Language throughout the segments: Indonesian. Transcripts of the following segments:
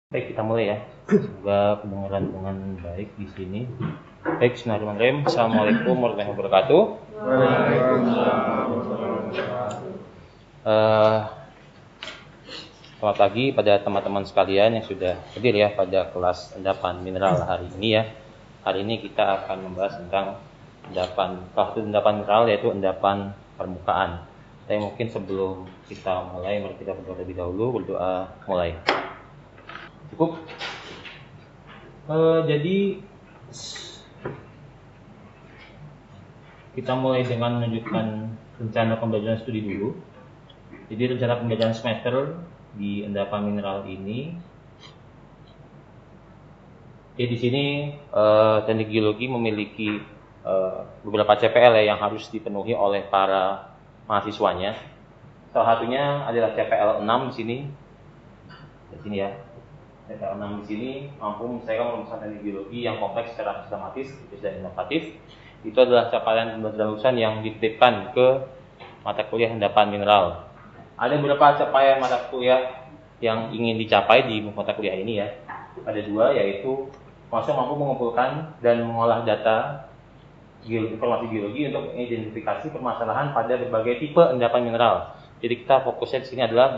Baik, kita mulai ya. Semoga kedengaran dengan baik di sini. Baik, bismillahirrahmanirrahim. Assalamualaikum warahmatullahi wabarakatuh. Selamat pagi pada teman-teman sekalian yang sudah hadir ya pada kelas endapan mineral hari ini ya. Hari ini kita akan membahas tentang salah satu endapan mineral yaitu endapan permukaan. Tapi mungkin sebelum kita mulai, mari kita berdoa terlebih dahulu. Berdoa mulai. Cukup. Jadi kita mulai dengan menunjukkan rencana pembelajaran studi dulu. Jadi rencana pembelajaran semester di endapan mineral ini. Di sini teknik geologi memiliki beberapa CPL ya yang harus dipenuhi oleh para mahasiswanya. Salah satunya adalah CPL 6 di sini. Di sini ya. CPL 6 di sini mampu menyelesaikan rumusan teknik geologi yang kompleks secara sistematis dan inovatif. Itu adalah capaian pembelajaran lulusan yang dititipkan ke mata kuliah endapan mineral. Ada beberapa capaian mata kuliah yang ingin dicapai di mata kuliah ini ya. Ada dua, yaitu mahasiswa mampu mengumpulkan dan mengolah data informasi geologi untuk mengidentifikasi permasalahan pada berbagai tipe endapan mineral. Jadi kita fokusnya di sini adalah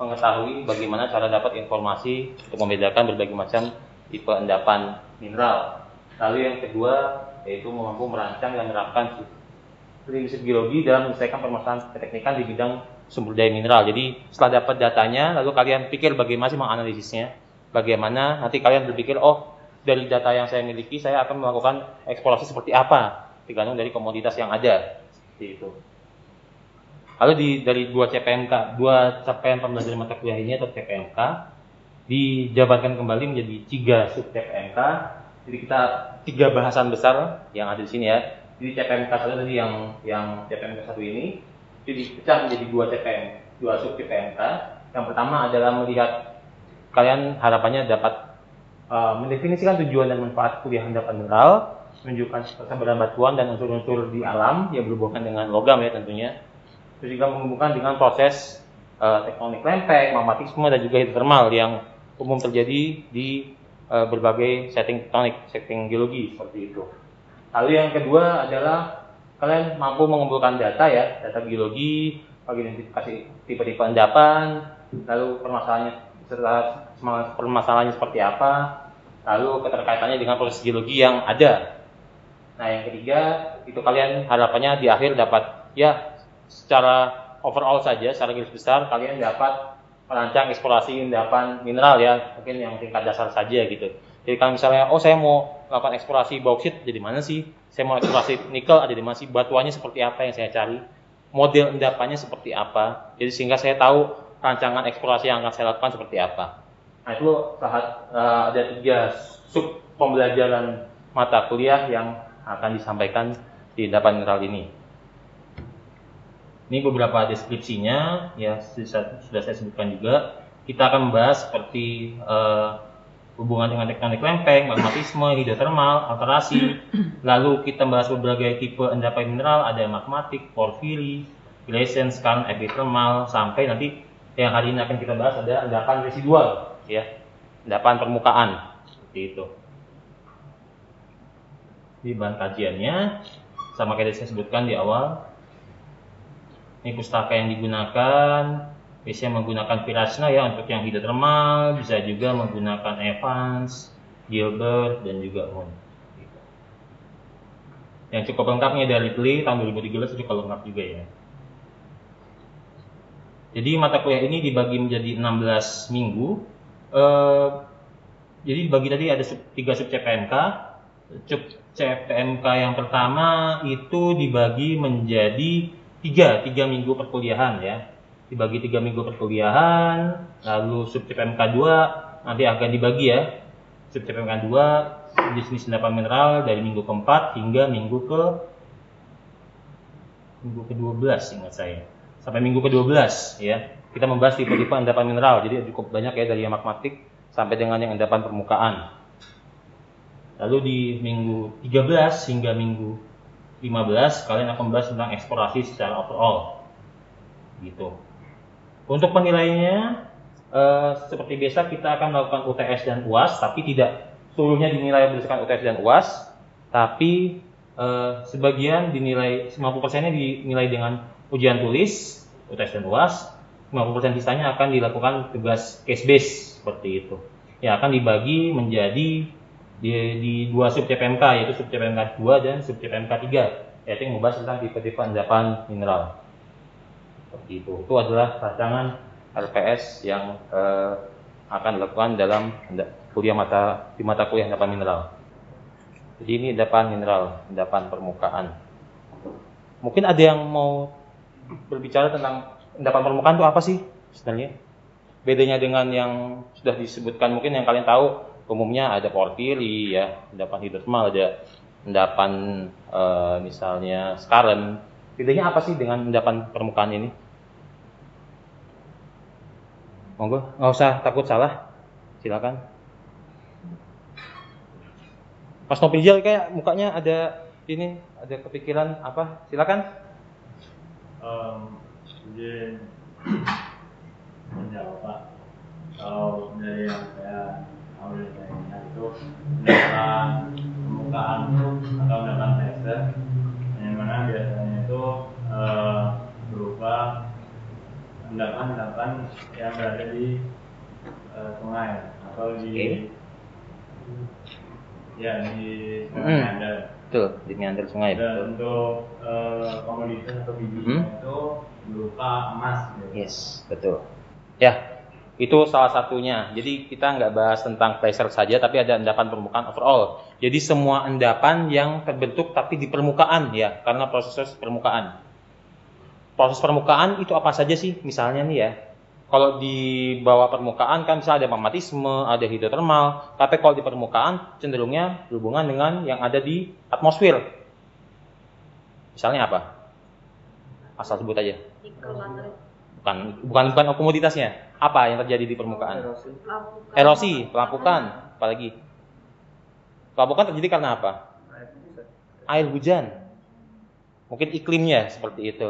mengetahui bagaimana cara dapat informasi untuk membedakan berbagai macam tipe endapan mineral. Lalu yang kedua yaitu mampu merancang dan menerapkan prinsip geologi dalam menyelesaikan permasalahan keteknikan di bidang sumber daya mineral. Jadi setelah dapat datanya, lalu kalian pikir bagaimana sih menganalisisnya, bagaimana nanti kalian berpikir, oh dari data yang saya miliki saya akan melakukan eksplorasi seperti apa, tergantung dari komoditas yang ada. Seperti itu. Lalu dari dua capaian pembelajaran mata kuliah ini atau CPMK dijabarkan kembali menjadi 3 sub CPMK. Jadi kita 3 bahasan besar yang ada di sini ya. Jadi CPMK 1 tadi yang CPMK 1 ini itu dipecah menjadi 2 sub CPMK. Yang pertama adalah melihat kalian harapannya dapat mendefinisikan tujuan dan manfaat kuliah endapan mineral, menunjukkan kesabaran batuan dan unsur-unsur di alam yang berhubungan dengan logam ya tentunya. Terus juga menghubungkan dengan proses tektonik lempeng, magmatisme dan juga hidrotermal yang umum terjadi di berbagai setting tektonik, setting geologi seperti itu. Lalu yang kedua adalah kalian mampu mengumpulkan data ya, data geologi, identifikasi tipe-tipe endapan, lalu permasalahannya seperti apa, lalu keterkaitannya dengan proses geologi yang ada. Nah yang ketiga itu kalian harapannya di akhir dapat ya secara overall saja, secara garis besar kalian dapat merancang eksplorasi endapan mineral ya, mungkin yang tingkat dasar saja gitu. Jadi kalau misalnya, saya mau melakukan eksplorasi bauksit, jadi mana sih? Saya mau eksplorasi nikel, ada di mana sih? Batuannya seperti apa yang saya cari? Model endapannya seperti apa? Jadi sehingga saya tahu rancangan eksplorasi yang akan saya lakukan seperti apa. Nah itu ada 3 sub pembelajaran mata kuliah yang akan disampaikan di endapan mineral ini. Ini beberapa deskripsinya ya sudah saya sebutkan juga. Kita akan membahas seperti hubungan dengan tektonik lempeng, magmatisme, hidrotermal, alterasi. Lalu kita membahas berbagai tipe endapan mineral, ada magmatik, porfiri, glacian, skarn, epithermal, sampai nanti yang hari ini akan kita bahas ada endapan residual ya, endapan permukaan seperti itu. Di bahan kajiannya sama kayak saya sebutkan di awal. Ini pustaka yang digunakan biasanya menggunakan Virachna ya untuk yang hidrotermal, bisa juga menggunakan Evans, Gilbert dan juga Moon. Yang cukup lengkapnya dari Lee tahun 2013 cukup lengkap juga ya. Jadi mata kuliah ini dibagi menjadi 16 minggu. Jadi dibagi tadi ada 3 sub CPMK. Sub CPMK yang pertama itu dibagi menjadi 3 minggu perkuliahan ya. Dibagi 3 minggu perkuliahan, lalu sub CPMK 2 nanti akan dibagi ya. Sub CPMK 2 jenis endapan mineral dari minggu ke-4 hingga minggu ke-12 ingat saya. Sampai minggu ke-12 ya. Kita membahas tipe-tipe endapan mineral. Jadi cukup banyak ya dari yang magmatik sampai dengan yang endapan permukaan. Lalu di minggu 13 hingga minggu 15 kalian akan membahas tentang eksplorasi secara overall gitu. Untuk penilaiannya seperti biasa kita akan melakukan UTS dan UAS, tapi tidak seluruhnya dinilai berdasarkan UTS dan UAS, tapi sebagian dinilai 50%-nya dinilai dengan ujian tulis, UTS dan UAS, 50% sisanya akan dilakukan tugas case base seperti itu. Ya, akan dibagi menjadi di dua sub CPMK, yaitu sub CPMK 2 dan sub CPMK 3, yaitu yang membahas tentang tipe-tipe endapan mineral. Seperti itu. Itu adalah rancangan RPS yang akan dilakukan dalam mata kuliah endapan mineral. Jadi ini endapan mineral, endapan permukaan. Mungkin ada yang mau berbicara tentang endapan permukaan itu apa sih sebenarnya? Bedanya dengan yang sudah disebutkan, mungkin yang kalian tahu umumnya ada porfiri ya, endapan hidrotermal, ada endapan misalnya skarn. Bedanya apa sih dengan endapan permukaan ini? Monggo, nggak usah takut salah, silakan. Mas Noprijal kayak mukanya ada ini, ada kepikiran apa? Silakan. Jadi menjawab Pak, kalau dari yang saya ambil tanya itu endapan permukaan itu atau endapan laser, yang mana biasanya itu berupa endapan yang berada di sungai atau di sungai meander. Betul, di meander sungai. Dan betul. untuk komoditas atau bijinya itu berupa emas. Yes, betul. Ya, itu salah satunya. Jadi kita nggak bahas tentang laser saja, tapi ada endapan permukaan overall. Jadi semua endapan yang terbentuk tapi di permukaan ya, karena proses permukaan. Proses permukaan itu apa saja sih? Misalnya nih ya, kalau di bawah permukaan kan misalnya ada magmatisme, ada hidrotermal, tapi kalau di permukaan cenderungnya berhubungan dengan yang ada di atmosfer. Misalnya apa? Asal sebut aja. Bukan komoditasnya. Apa yang terjadi di permukaan? Erosi, pelapukan, apalagi? Pelapukan terjadi karena apa? Air hujan. Mungkin iklimnya seperti itu.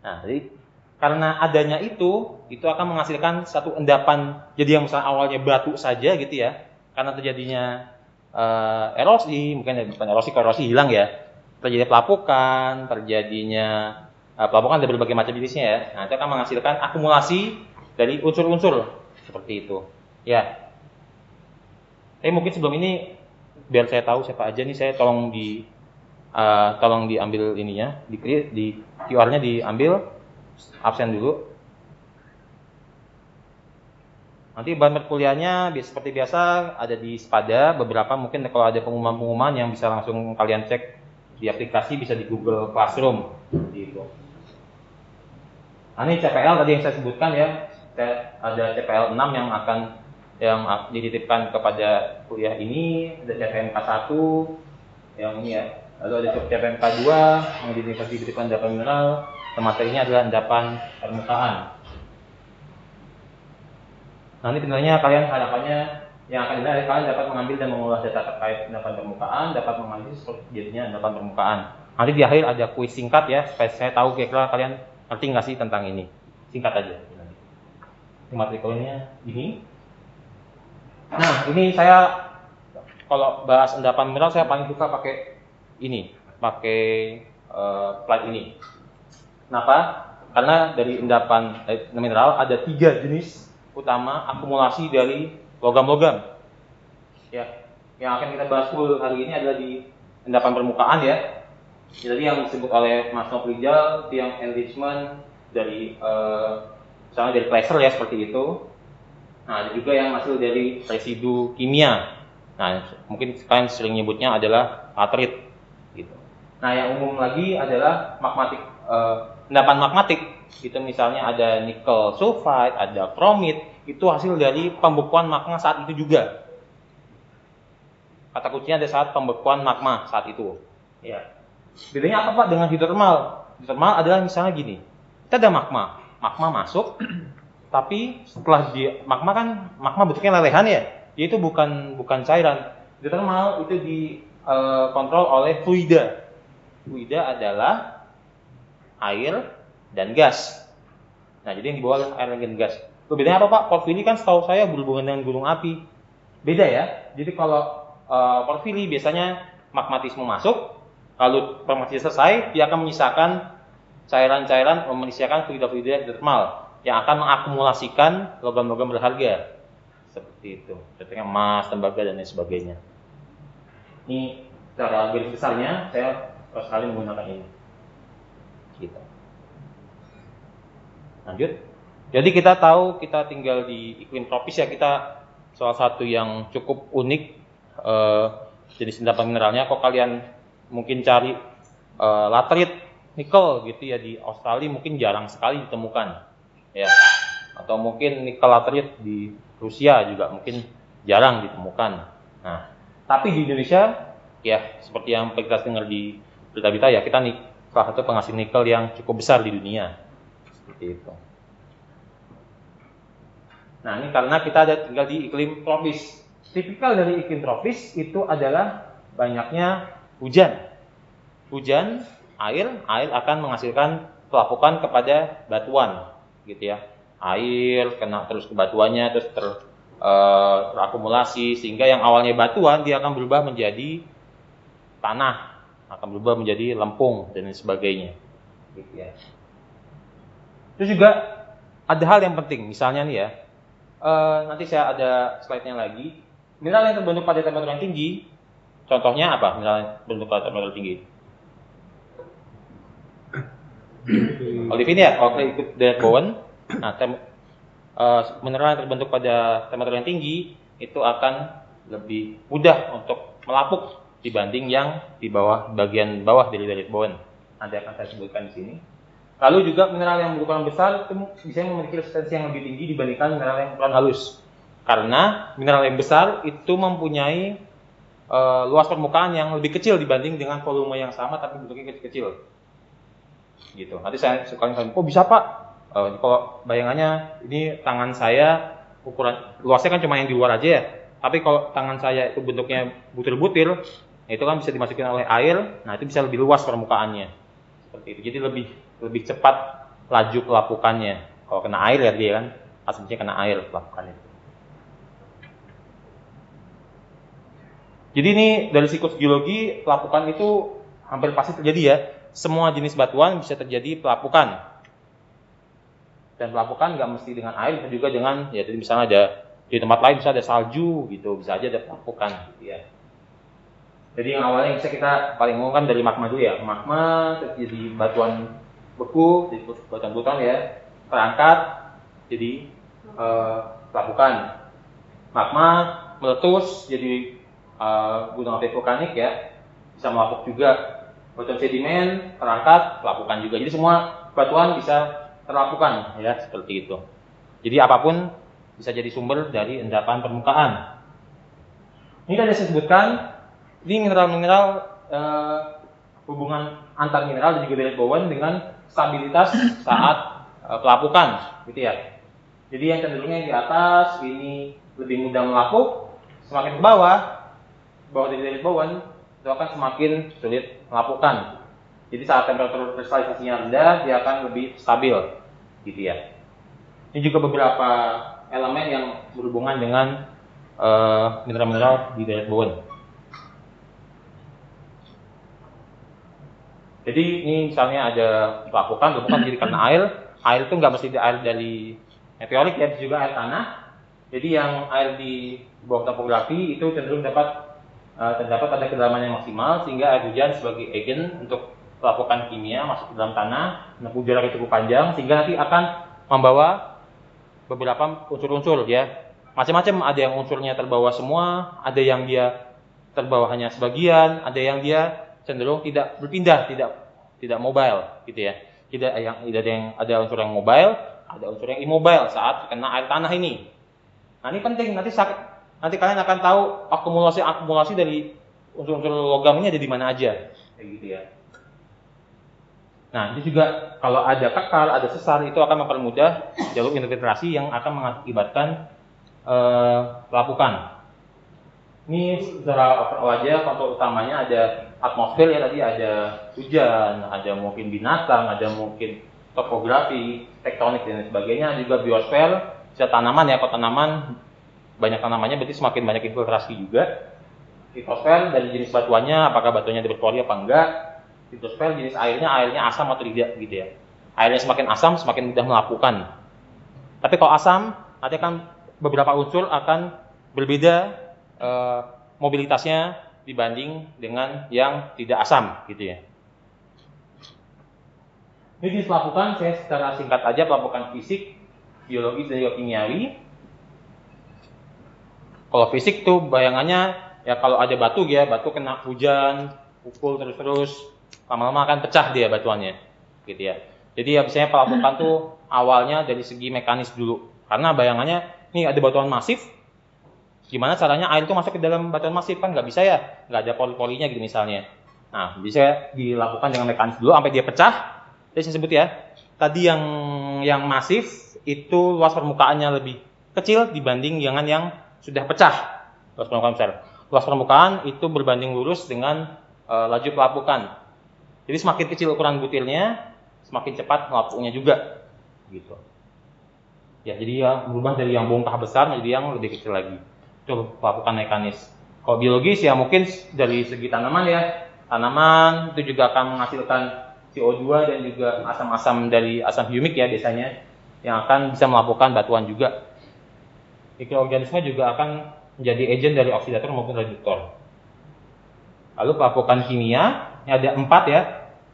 Nah, jadi karena adanya itu akan menghasilkan satu endapan. Jadi yang misalnya awalnya batu saja gitu ya, karena terjadinya erosi, mungkin bukan erosi, korrosi hilang ya. Terjadi pelapukan, terjadinya pelapukan ada berbagai macam jenisnya ya. Nah, itu akan menghasilkan akumulasi dari unsur-unsur seperti itu. Ya. Tapi mungkin sebelum ini biar saya tahu siapa aja nih, saya tolong diambil ininya, di QR-nya diambil, absen dulu. Nanti bahan perkuliahannya seperti biasa ada di Spada, beberapa mungkin kalau ada pengumuman-pengumuman yang bisa langsung kalian cek di aplikasi, bisa di Google Classroom gitu. Nah, ini CPL tadi yang saya sebutkan ya, ada CPL 6 yang dititipkan kepada kuliah ini, ada CPMK 1 yang ini ya, lalu ada CPMK 2 yang dititipkan endapan mineral, materinya adalah endapan permukaan. Nah, ini sebenarnya kalian harapannya yang akan dilihat, kalian dapat mengambil dan mengolah data terkait endapan permukaan, dapat menganalisis seperti jadinya endapan permukaan. Nanti di akhir ada kuis singkat ya, supaya saya tahu kira-kira kalian ngerti nggak sih tentang ini. Singkat aja. Ini matrikulnya ini. Nah, ini saya kalau bahas endapan mineral saya paling suka pakai ini, pakai slide ini. Kenapa? Karena dari endapan mineral ada 3 jenis utama akumulasi dari logam-logam. Ya, yang akan kita bahas full hari ini adalah di endapan permukaan ya. Jadi yang disebut oleh Mas Noprijal, tiang enrichment dari misalnya dari placer ya seperti itu. Nah, ada juga yang hasil dari residu kimia. Nah, mungkin kalian sering nyebutnya adalah laterit gitu. Nah, yang umum lagi adalah magmatik, endapan magmatik. Itu misalnya ada nickel sulfide, ada chromite, itu hasil dari pembekuan magma saat itu juga. Kata kuncinya ada saat pembekuan magma saat itu. Ya. Bedanya apa Pak dengan hidrotermal? Hidrotermal adalah misalnya gini, kita ada magma masuk, tapi setelah magma bentuknya lelehan ya, dia itu bukan cairan. Hidrotermal itu dikontrol oleh fluida. Fluida adalah air dan gas. Nah, jadi yang dibawa adalah air dan gas. Bedanya apa Pak? Porfiri kan setahu saya berhubungan dengan gunung api. Beda ya. Jadi kalau porfiri biasanya magmatisme masuk, lalu magmatisme selesai, dia akan menyisakan cairan-cairan, menyisakan fluida-fluida hidrothermal yang akan mengakumulasikan logam-logam berharga. Seperti itu. Contohnya emas, tembaga, dan lain sebagainya. Ini cara garis besarnya, saya sekali menggunakan ini. Gitu. Lanjut. Jadi kita tahu kita tinggal di iklim tropis ya, kita salah satu yang cukup unik jenis endapan mineralnya. Kok kalian mungkin cari laterit, nikel gitu ya di Australia mungkin jarang sekali ditemukan ya. Atau mungkin nikel laterit di Rusia juga mungkin jarang ditemukan. Nah, tapi di Indonesia ya seperti yang kita dengar di berita-berita ya, kita nih salah satu penghasil nikel yang cukup besar di dunia. Seperti itu. Nah, ini karena kita ada tinggal di iklim tropis. Tipikal dari iklim tropis itu adalah banyaknya hujan. Hujan, air akan menghasilkan pelapukan kepada batuan, gitu ya. Air kena terus ke batuannya, terus terakumulasi, sehingga yang awalnya batuan dia akan berubah menjadi tanah, akan berubah menjadi lempung dan sebagainya, gitu ya. Terus juga ada hal yang penting, misalnya nih ya. Nanti saya ada slide-nya lagi. Mineral yang terbentuk pada temperatur yang tinggi, contohnya apa? Mineral yang terbentuk pada temperatur tinggi. Olivine ya, oke, ikut Derek Bowen. Nah, mineral yang terbentuk pada temperatur yang tinggi itu akan lebih mudah untuk melapuk dibanding yang di bawah, bagian bawah dari Derek Bowen. Nanti akan saya sebutkan di sini. Lalu juga mineral yang berukuran besar itu bisa memiliki resistensi yang lebih tinggi dibandingkan mineral yang berukuran halus. Karena mineral yang besar itu mempunyai luas permukaan yang lebih kecil dibanding dengan volume yang sama tapi bentuknya kecil-kecil. Gitu. Nanti saya suka kok bisa Pak? Kalau bayangannya ini tangan saya ukuran luasnya kan cuma yang di luar aja ya. Tapi kalau tangan saya itu bentuknya butir-butir, itu kan bisa dimasukkan oleh air. Nah, itu bisa lebih luas permukaannya. Seperti itu. Jadi lebih cepat laju pelapukannya. Kalau kena air ya dia kan aslinya kena air pelapukannya. Jadi ini dari siklus geologi pelapukan itu hampir pasti terjadi ya. Semua jenis batuan bisa terjadi pelapukan. Dan pelapukan nggak mesti dengan air, bisa juga dengan ya jadi misalnya ada di tempat lain bisa ada salju gitu, bisa aja ada pelapukan gitu ya. Jadi yang awalnya bisa kita paling umum kan dari magma dulu ya. Magma terjadi batuan beku, jadi batuan ya, terangkat jadi pelapukan. Magma meletus jadi gunung api vulkanik ya, bisa melapuk juga. Batuan sedimen terangkat pelapukan juga. Jadi semua batuan bisa terlapukan ya, seperti itu. Jadi apapun bisa jadi sumber dari endapan permukaan. Ini tadi saya sebutkan, ini mineral-mineral hubungan antar mineral dan juga Derek Bowen dengan stabilitas saat pelapukan, gitu ya. Jadi yang cenderungnya di atas ini lebih mudah melapuk, semakin ke bawah dari Derek Bowen itu akan semakin sulit melapukan. Jadi saat temperatur kristalisasinya rendah, dia akan lebih stabil, gitu ya. Ini juga beberapa elemen yang berhubungan dengan mineral-mineral di Derek Bowen. Jadi ini misalnya ada pelapukan jadi karena air itu nggak mesti air dari meteorit ya, juga air tanah. Jadi yang air di bawah topografi itu cenderung terdapat pada kedalaman yang maksimal, sehingga air hujan sebagai agen untuk pelapukan kimia masuk ke dalam tanah, menempuh jarak yang cukup panjang, sehingga nanti akan membawa beberapa unsur-unsur ya. Macam-macam, ada yang unsurnya terbawa semua, ada yang dia terbawa hanya sebagian, ada yang dia cenderung tidak berpindah, tidak mobile gitu ya. Ada unsur yang mobile, ada unsur yang immobile saat kena air tanah ini. Nah, ini penting, nanti kalian akan tahu akumulasi dari unsur-unsur logam ini ada di mana aja, kayak gitu ya. Nah, itu juga kalau ada kekal, ada sesar, itu akan mempermudah jalur infiltrasi yang akan mengakibatkan pelapukan. Ini secara overall aja, kontrol utamanya ada atmosfer ya, tadi ada hujan, ada mungkin binatang, ada mungkin topografi, tektonik dan sebagainya, juga biosfer, bisa tanaman ya. Kalau tanaman banyak tanamannya berarti semakin banyak infiltrasi juga. Litosfer dari jenis batuannya, apakah batuannya berpori apa enggak. Litosfer jenis airnya asam atau tidak gitu ya. Airnya semakin asam semakin mudah melapukan. Tapi kalau asam nanti akan beberapa unsur akan berbeda mobilitasnya dibanding dengan yang tidak asam gitu ya. Ini jenis pelapukan saya secara singkat aja, pelapukan fisik, biologis dan juga kimiawi. Kalau fisik tuh bayangannya ya kalau ada batu ya, batu kena hujan, pukul terus-terus, lama-lama akan pecah dia batuannya, gitu ya. Jadi ya biasanya pelapukan tuh awalnya dari segi mekanis dulu, karena bayangannya nih ada batuan masif, gimana caranya air itu masuk ke dalam batuan masif kan nggak bisa ya, nggak ada pori-porinya gitu misalnya. Nah bisa dilakukan dengan mekanis dulu sampai dia pecah. Jadi saya sebut ya, tadi yang masif itu luas permukaannya lebih kecil dibanding dengan yang sudah pecah. Luas permukaan besar. Luas permukaan itu berbanding lurus dengan laju pelapukan. Jadi semakin kecil ukuran butirnya, semakin cepat melapuknya juga. Gitu. Ya, jadi ya berubah dari yang bongkah besar menjadi yang lebih kecil lagi. Itu pelapukan mekanis. Kalau biologis ya mungkin dari segi tanaman ya, tanaman itu juga akan menghasilkan CO2 dan juga asam-asam dari asam humik ya biasanya yang akan bisa melapukan batuan juga. Mikroorganisme juga akan menjadi agen dari oksidator maupun reduktor. Lalu pelapukan kimia, ini ada 4 ya.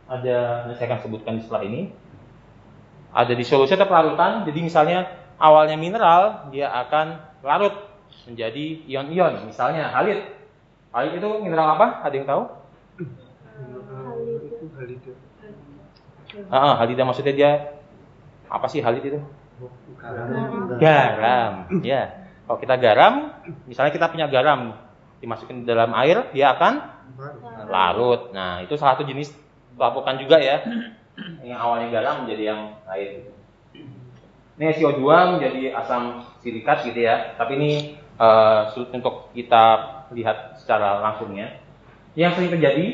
Ada, saya akan sebutkan di setelah ini. Ada disolusi atau pelarutan. Jadi misalnya awalnya mineral, dia akan larut menjadi ion-ion. Misalnya halit. Halit itu mineral apa? Ada yang tahu? Halida maksudnya dia apa sih halid itu? Garam. Ya. Kalau kita garam, misalnya kita punya garam dimasukin ke dalam air, dia akan larut. Nah, itu salah satu jenis pelapukan juga ya. Yang awalnya garam menjadi yang air. Ini CO2 menjadi asam silikat gitu ya. Tapi ini sulit untuk kita lihat secara langsungnya. Yang sering terjadi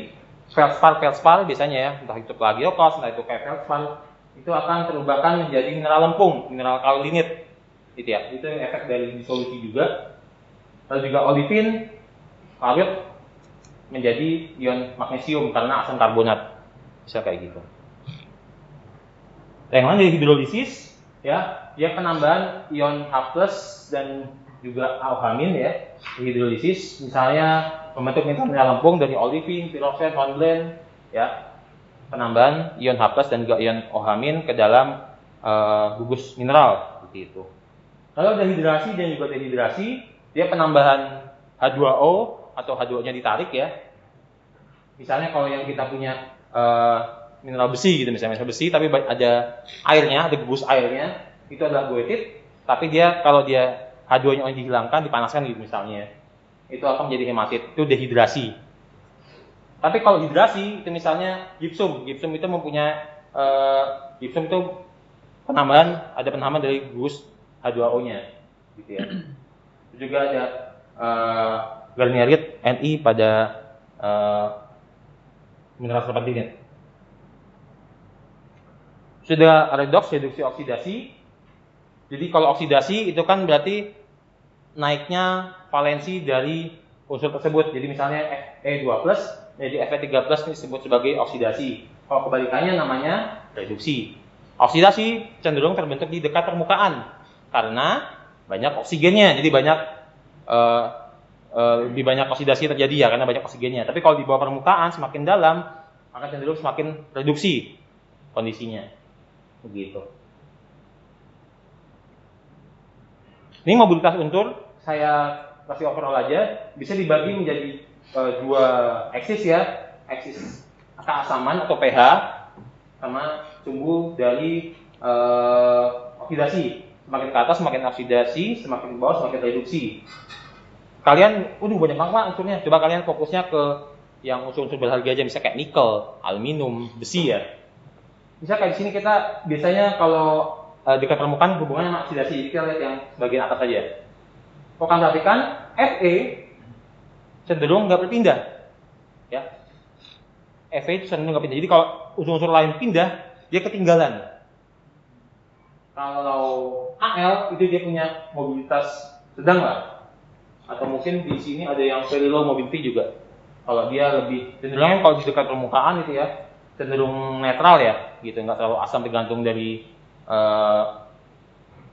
feldspar biasanya ya, entah itu plagioklos, entah itu kayak feldspar, itu akan terubahkan menjadi mineral lempung, mineral kaolinit, gitu ya. Itu efek dari disolusi juga. Lalu juga olivin larut menjadi ion magnesium karena asam karbonat, bisa kayak gitu. Yang lain dari hidrolisis, ya, dia penambahan ion H+ dan juga OH- ya, hidrolisis, misalnya membentuk mineral lempung dari olivin, piroxen, hornblende, ya, penambahan ion H+ dan juga ion OH- ke dalam gugus mineral, seperti itu. Lalu dehidrasi dan juga dehidrasi, dia penambahan H2O atau H2O-nya ditarik ya. Misalnya kalau yang kita punya mineral besi gitu, misalnya mineral besi tapi ada airnya, ada gugus airnya, itu adalah goethit, tapi dia kalau dia H2-nya dihilangkan, dipanaskan gitu misalnya, itu akan menjadi hematit, itu dehidrasi. Tapi kalau hidrasi itu misalnya gipsum itu mempunyai gipsum itu ada penambahan dari gugus H2O-nya, gitu ya. Itu juga ada garnierit Ni pada mineral serpentinit. Sudah redoks, reduksi oksidasi. Jadi kalau oksidasi itu kan berarti naiknya valensi dari unsur tersebut. Jadi misalnya Fe2+, jadi Fe3+ ini disebut sebagai oksidasi. Kalau kebalikannya namanya reduksi. Oksidasi cenderung terbentuk di dekat permukaan karena banyak oksigennya. Jadi lebih banyak oksidasi terjadi ya karena banyak oksigennya. Tapi kalau di bawah permukaan semakin dalam akan cenderung semakin reduksi kondisinya. Begitu. Ini mobilitas unsur saya kasih overall aja, bisa dibagi menjadi dua eksis ya, eksis keasaman atau pH sama tumbuh dari oksidasi. Semakin ke atas semakin oksidasi, semakin ke bawah semakin reduksi. Kalian, banyak banget unsurnya. Coba kalian fokusnya ke yang unsur-unsur berharga aja, misalnya kayak nikel, aluminium, besi ya. Misalnya kayak di sini kita biasanya kalau dekat permukaan hubungannya sama oksidasi. Kita lihat yang bagian atas saja. Kalau kalian perhatikan, Fe cenderung nggak berpindah, ya. Fe itu cenderung nggak pindah. Jadi kalau unsur-unsur lain pindah, dia ketinggalan. Kalau AL itu dia punya mobilitas sedang lah, atau mungkin di sini ada yang very low mobility juga. Kalau dia lebih cenderung kalau di dekat permukaan itu ya cenderung netral ya, gitu, nggak terlalu asam tergantung dari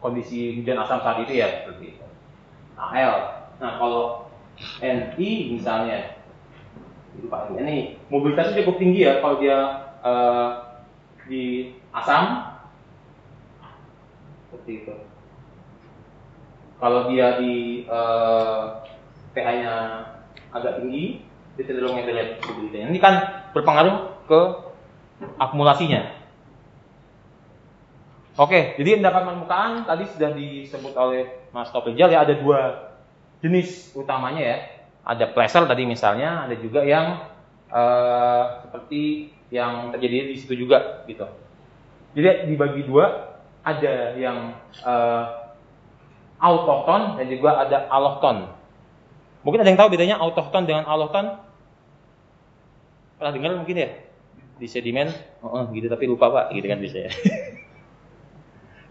kondisi hujan asam saat itu ya, seperti itu. AL. Nah kalau NI misalnya, itu Pak, ini mobilitasnya cukup tinggi ya kalau dia di asam. Seperti itu. Kalau dia di pH-nya agak tinggi, dia cenderung moderate mobility. Ini kan berpengaruh ke akumulasinya. Oke, jadi endapan permukaan tadi sudah disebut oleh Mas Toprijal ya, ada dua jenis utamanya ya. Ada placer tadi misalnya, ada juga yang seperti yang terjadi di situ juga gitu. Jadi dibagi dua. Ada yang autochton dan juga ada allochton. Mungkin ada yang tahu bedanya autochton dengan allochton? Pernah dengar mungkin ya? Di sedimen, gitu tapi lupa Pak, gitu kan bisa ya.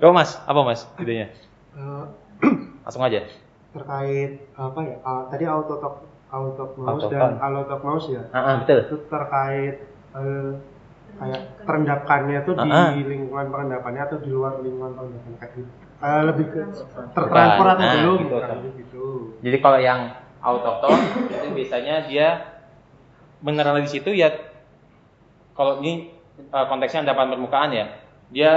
Coba Mas, apa Mas bedanya? Langsung aja. Terkait apa ya? Tadi autochthonous dan allochthonous ya. Betul. Itu terkait kayak perendapannya itu di lingkungan perendapannya atau di luar lingkungan perendapan kayak gitu. Lebih ke tertransfer atau belum gitu. Jadi kalau yang autochton itu biasanya dia mineral di situ ya, kalau ini konteksnya endapan permukaan ya, dia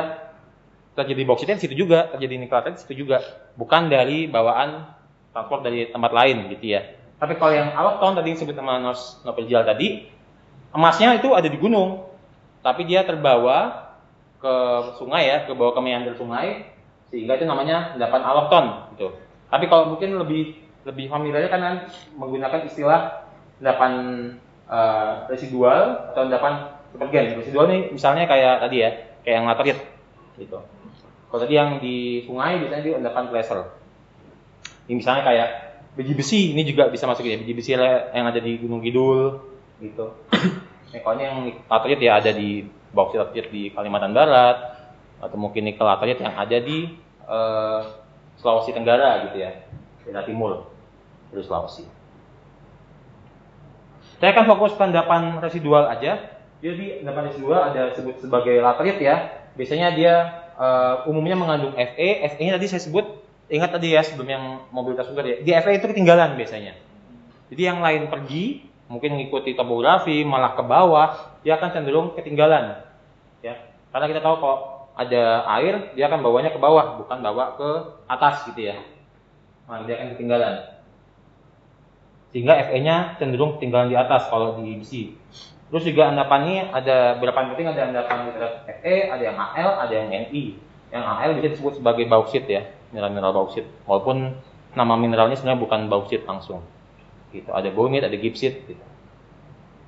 terjadi bauxitnya di situ juga, terjadi nikelate di situ juga, bukan dari bawaan transport dari tempat lain gitu ya. Tapi kalau yang allochton tadi yang disebut sama Noprijal tadi, emasnya itu ada di gunung, tapi dia terbawa ke sungai ya, kebawa ke meander sungai, sehingga itu namanya endapan allochton gitu. Tapi kalau mungkin lebih familiarnya kan menggunakan istilah endapan residual atau endapan supergen. Residual ini misalnya kayak tadi ya, kayak yang laterit gitu. Kalau tadi yang di sungai biasanya dia endapan placer. Ini misalnya kayak biji besi, ini juga bisa masuk ya, biji besi yang ada di Gunung Kidul gitu. Kalau yang laterit ya ada di bauksit laterit di Kalimantan Barat, atau mungkin nikel laterit yang ada di Sulawesi Tenggara gitu ya, daerah timur dari Sulawesi. Saya akan fokus ke endapan residual aja. Jadi endapan residual ada disebut sebagai laterit ya. Biasanya dia umumnya mengandung Fe. Fe-nya tadi saya sebut, ingat tadi ya sebelum yang mobilitas sugar ya. Di Fe itu ketinggalan biasanya. Jadi yang lain pergi, mungkin mengikuti topografi, malah ke bawah, dia akan cenderung ketinggalan. Ya, karena kita tahu kalau ada air, dia akan bawanya ke bawah, bukan bawa ke atas gitu ya. Nah, dia akan ketinggalan. Sehingga Fe-nya cenderung ketinggalan di atas kalau di besi. Terus juga endapannya ada beberapa yang penting, ada endapan Fe, ada yang Al, ada yang Ni. Yang Al bisa disebut sebagai bauksit ya, mineral bauksit. Walaupun nama mineralnya sebenarnya bukan bauksit langsung. Gitu. Ada bonit, ada gipsit gitu.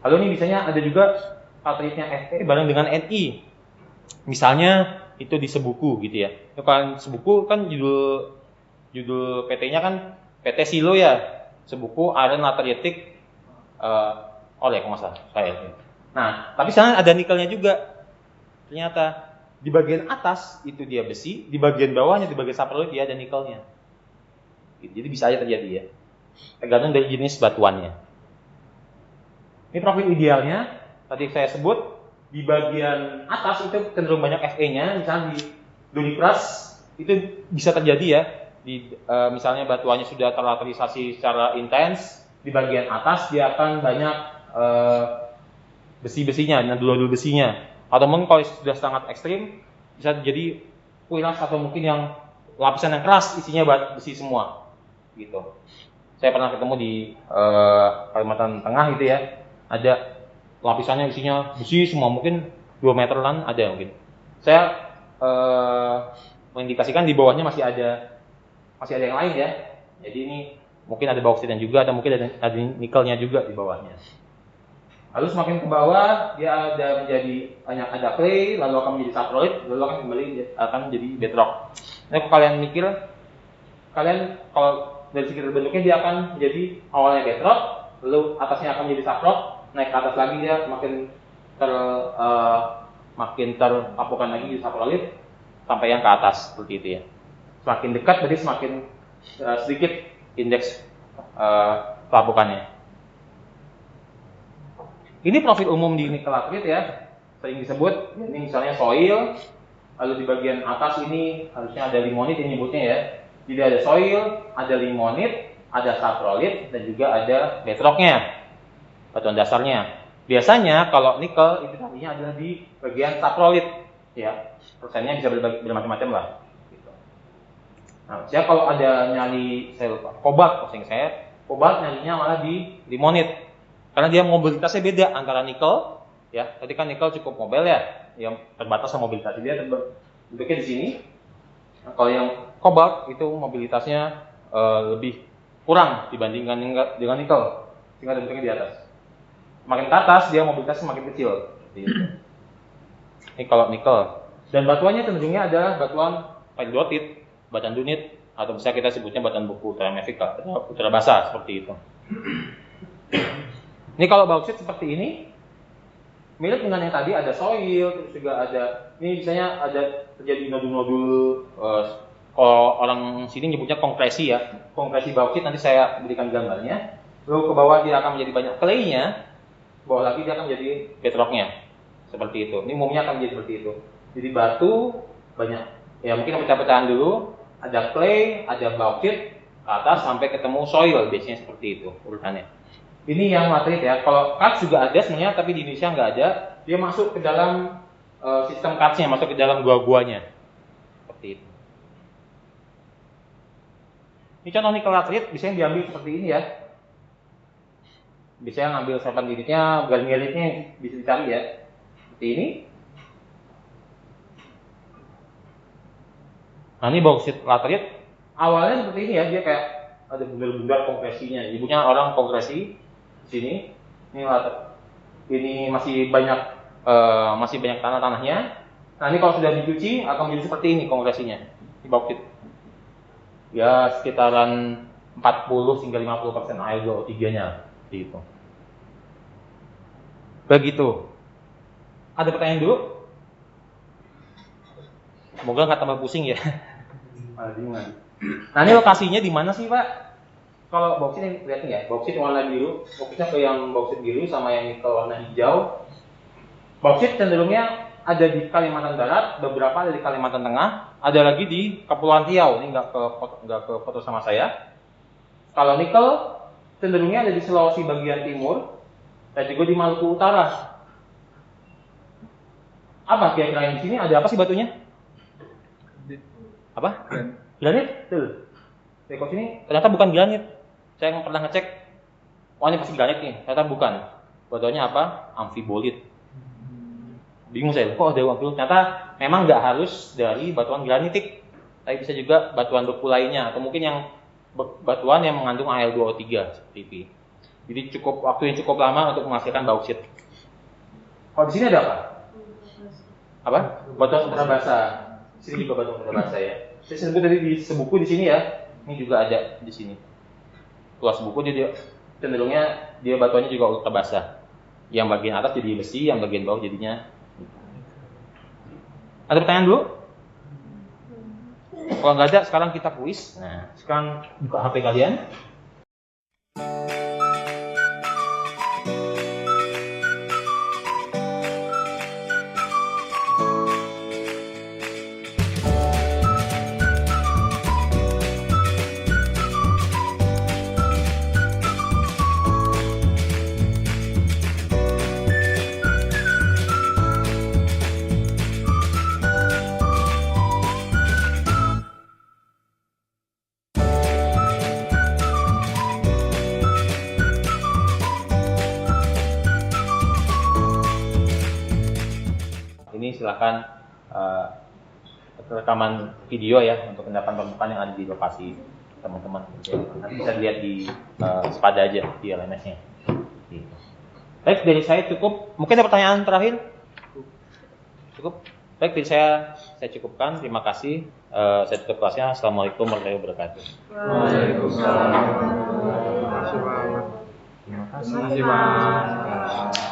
Lalu ini biasanya ada juga lateritnya Fe bareng dengan Ni. Misalnya itu di Sebuku gitu ya. Kalau Sebuku kan judul PT-nya kan PT Silo ya. Sebuku Iron Lateritic oleh kemasan saya. Nah, tapi sana ada nikelnya juga. Ternyata di bagian atas itu dia besi, di bagian bawahnya di bagian saprolit dia ada nikelnya. Jadi bisa aja terjadi ya. Tergantung dari jenis batuannya. Ini profil idealnya tadi saya sebut di bagian atas itu cenderung banyak Fe-nya, misalnya di Dunipras itu bisa terjadi ya. Misalnya batuannya sudah terlaterisasi secara intens, di bagian atas dia akan banyak besi-besinya, nodul-nodul besinya. Atau mungkin kalau sudah sangat ekstrim bisa jadi kuilas atau mungkin yang lapisan yang keras isinya besi semua. Gitu. Saya pernah ketemu di Kalimantan Tengah gitu ya, ada lapisannya isinya besi semua, mungkin 2 meteran ada mungkin. Saya mengindikasikan di bawahnya masih ada yang lain ya. Jadi ini mungkin ada bauksitnya juga, atau mungkin ada nikelnya juga di bawahnya. Lalu semakin ke bawah dia ada ada clay, lalu akan menjadi saprolit, lalu akan kembali akan menjadi bedrock. Nah, kalau kalian mikir, kalian kalau dari segi bentuknya dia akan menjadi awalnya bedrock, lalu atasnya akan menjadi saprot, naik ke atas lagi dia makin terpapukan lagi di saprolit, sampai yang ke atas seperti itu ya. Semakin dekat berarti semakin sedikit indeks pelapukannya. Ini profil umum di nikel latrit ya, sering disebut. Ini misalnya soil, lalu di bagian atas ini harusnya ada limonit yang nyebutnya ya. Jadi ada soil, ada limonit, ada saprolit, dan juga ada bedrocknya, batuan dasarnya. Biasanya kalau nikel itu nantinya adalah di bagian saprolit, ya. Persennya bisa bermacam-macam lah. Gitu. Nah, saya kalau ada nyali kobalt, posting saya, kobalt nyalinya malah di limonit, karena dia mobilitasnya beda antara nikel, ya. Tadi kan nikel cukup mobile ya, yang terbatas sama mobilitas dia duduknya di sini. Nah, kalau yang kobalt itu mobilitasnya lebih kurang dibandingkan dengan nikel, sehingga duduknya di atas. Makin ke atas dia mobilitasnya semakin kecil. Ini kalau nikel. Dan batuannya cenderungnya adalah batuan peridotit, batuan dunit, atau bisa kita sebutnya batuan buku ultramafic, ultra basah seperti itu. Ini kalau bauksit seperti ini, mirip dengan yang tadi, ada soil, terus juga ada, ini biasanya ada terjadi nodul-nodul. Kalau orang sini nyebutnya kompresi ya, kompresi bauksit, nanti saya berikan gambarnya. Lalu ke bawah dia akan menjadi banyak clay-nya, bawah lagi dia akan menjadi bedrock-nya, seperti itu. Ini umumnya akan menjadi seperti itu. Jadi batu banyak, ya mungkin pecah-pecahan dulu, ada clay, ada bauksit, ke atas sampai ketemu soil, biasanya seperti itu urutannya. Ini yang latrit ya. Kalau karst juga ada sebenarnya, tapi di Indonesia nggak ada. Dia masuk ke dalam sistem karstnya, masuk ke dalam gua-guanya, seperti itu. Ini contoh nikel latrit, biasanya diambil seperti ini ya. Biasanya ngambil sepan unitnya, garniernya bisa dicari ya. Seperti ini. Nah ini bauksit latrit, awalnya seperti ini ya, dia kayak ada bundar-bundar kompresinya. Ibunya orang kompresi di sini. Ini latrit. Ini masih banyak tanah-tanahnya. Nah ini kalau sudah dicuci akan menjadi seperti ini kompresinya. Ini bauksit. Ya sekitaran 40 hingga 50% Al2O3-nya gitu. Begitu. Ada pertanyaan dulu? Semoga nggak tambah pusing ya. Nah ini lokasinya di mana sih Pak? Kalau bauksit ini lihat nih ya, bauksit warna biru, fokusnya ke yang bauksit biru sama yang nikel warna hijau. Bauksit cenderungnya ada di Kalimantan Barat, beberapa ada di Kalimantan Tengah, ada lagi di Kepulauan Riau. Ini nggak ke foto sama saya. Kalau nikel cenderungnya ada di Sulawesi bagian timur dan juga di Maluku Utara. Apa kira-kira di sini ada apa sih batunya? Apa? Granit? Tuh. Rekod sini ternyata bukan granit. Saya pernah ngecek. Oh ini pasti granit nih. Ternyata bukan. Batuannya apa? Amfibolit. Bingung saya. Kok ada amfibolit? Ternyata memang nggak harus dari batuan granitik. Tapi bisa juga batuan beku lainnya. Atau mungkin yang batuan yang mengandung Al2O3 seperti itu. Jadi waktu yang cukup lama untuk menghasilkan bauksit. Kalau di sini ada apa? Apa? Batuan ultra basah. Di sini juga batuan ultra basah ya. Saya sebut tadi di sebuku di sini ya. Ini juga ada di sini. Tuas buku dia cenderungnya dia batuannya juga ultra basah. Yang bagian atas jadi besi, yang bagian bawah jadinya. Ada pertanyaan dulu? Kalau nggak ada, sekarang kita kuis. Nah, sekarang buka HP kalian. Ini silakan rekaman video ya untuk endapan-endapan yang ada di lokasi teman-teman. Nanti bisa dilihat di sepada aja di LMS-nya. Baik, dari saya cukup. Mungkin ada pertanyaan terakhir? Cukup. Baik, dari saya cukupkan. Terima kasih. Saya tutup kelasnya. Assalamualaikum warahmatullahi wabarakatuh. Waalaikumsalam. Terima kasih Pak.